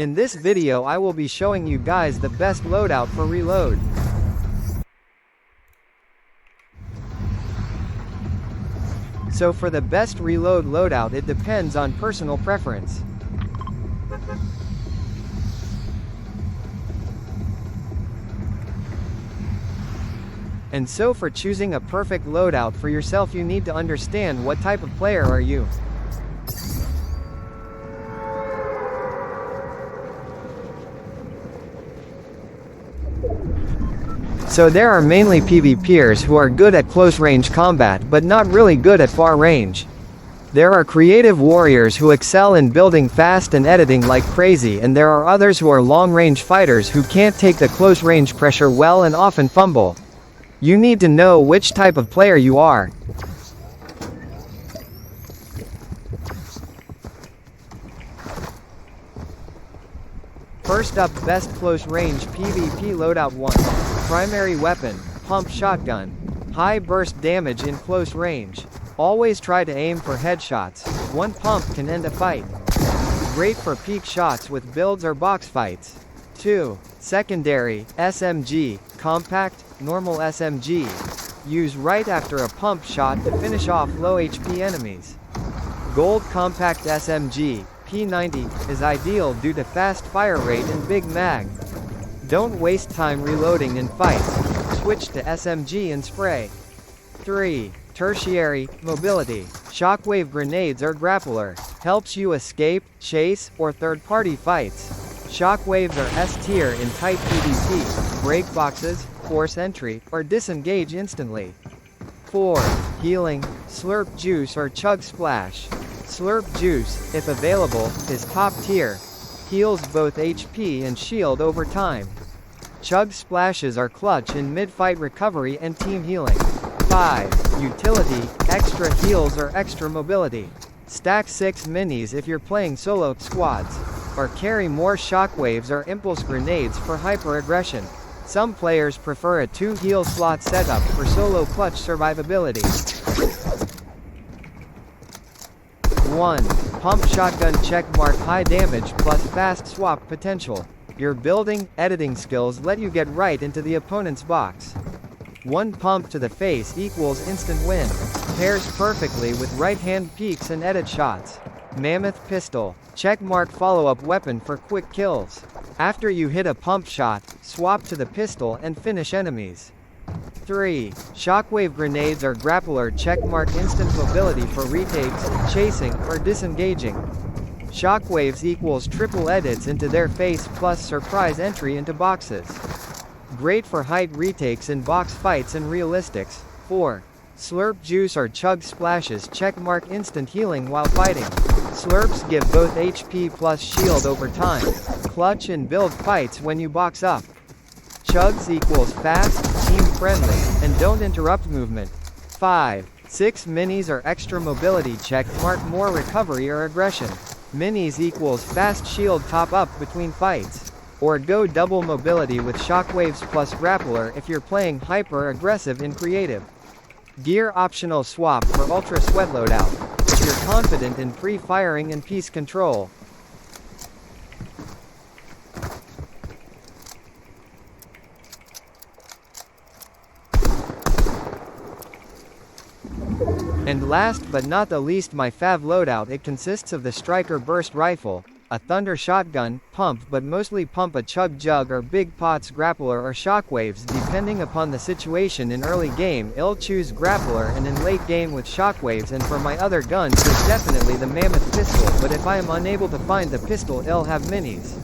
In this video I will be showing you guys the best loadout for reload. So for the best reload loadout it depends on personal preference. And so for choosing a perfect loadout for yourself you need to understand what type of player are you. So there are mainly PvPers who are good at close range combat but not really good at far range. There are creative warriors who excel in building fast and editing like crazy, and there are others who are long range fighters who can't take the close range pressure well and often fumble. You need to know which type of player you are. First up, best close range PvP loadout 1. Primary weapon, pump shotgun. High burst damage in close range. Always try to aim for headshots. One pump can end a fight. Great for peak shots with builds or box fights. 2. Secondary, SMG, compact, normal SMG. Use right after a pump shot to finish off low HP enemies. Gold compact SMG, P90, is ideal due to fast fire rate and big mag. Don't waste time reloading in fights. Switch to SMG and spray. 3. Tertiary, mobility. Shockwave grenades or grappler. Helps you escape, chase, or third-party fights. Shockwaves are S tier in tight PvP, break boxes, force entry, or disengage instantly. 4. Healing, slurp juice or chug splash. Slurp juice, if available, is top tier. Heals both HP and shield over time. Chug splashes are clutch in mid-fight recovery and team healing. 5. Utility, extra heals or extra mobility. Stack 6 minis if you're playing solo squads. Or carry more shockwaves or impulse grenades for hyper-aggression. Some players prefer a 2 heal slot setup for solo clutch survivability. 1. Pump shotgun checkmark high damage plus fast swap potential. Your building, editing skills let you get right into the opponent's box. 1 pump to the face equals instant win. Pairs perfectly with right-hand peeks and edit shots. Mammoth pistol, checkmark follow-up weapon for quick kills. After you hit a pump shot, swap to the pistol and finish enemies. 3. Shockwave grenades or grappler checkmark instant mobility for retakes, chasing, or disengaging. Shockwaves equals triple edits into their face plus surprise entry into boxes. Great for height retakes in box fights and realistics. 4. Slurp juice or chug splashes checkmark instant healing while fighting. Slurps give both HP plus shield over time. Clutch and build fights when you box up. Chugs equals fast, team friendly, and don't interrupt movement. 5. 6 minis or extra mobility checkmark more recovery or aggression. Minis equals fast shield top up between fights. Or go double mobility with shockwaves plus grappler if you're playing hyper aggressive in creative. Gear optional swap for ultra sweat loadout. If you're confident in pre-firing and piece control. And last but not the least, my fav loadout. It consists of the striker burst rifle, a thunder shotgun, pump but mostly pump, a chug jug or big pots grappler or shockwaves depending upon the situation. In early game I'll choose grappler, and in late game with shockwaves, and for my other guns it's definitely the mammoth pistol, but if I am unable to find the pistol I'll have minis.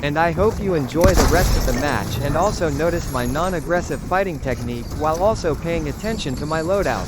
And I hope you enjoy the rest of the match and also notice my non-aggressive fighting technique while also paying attention to my loadout.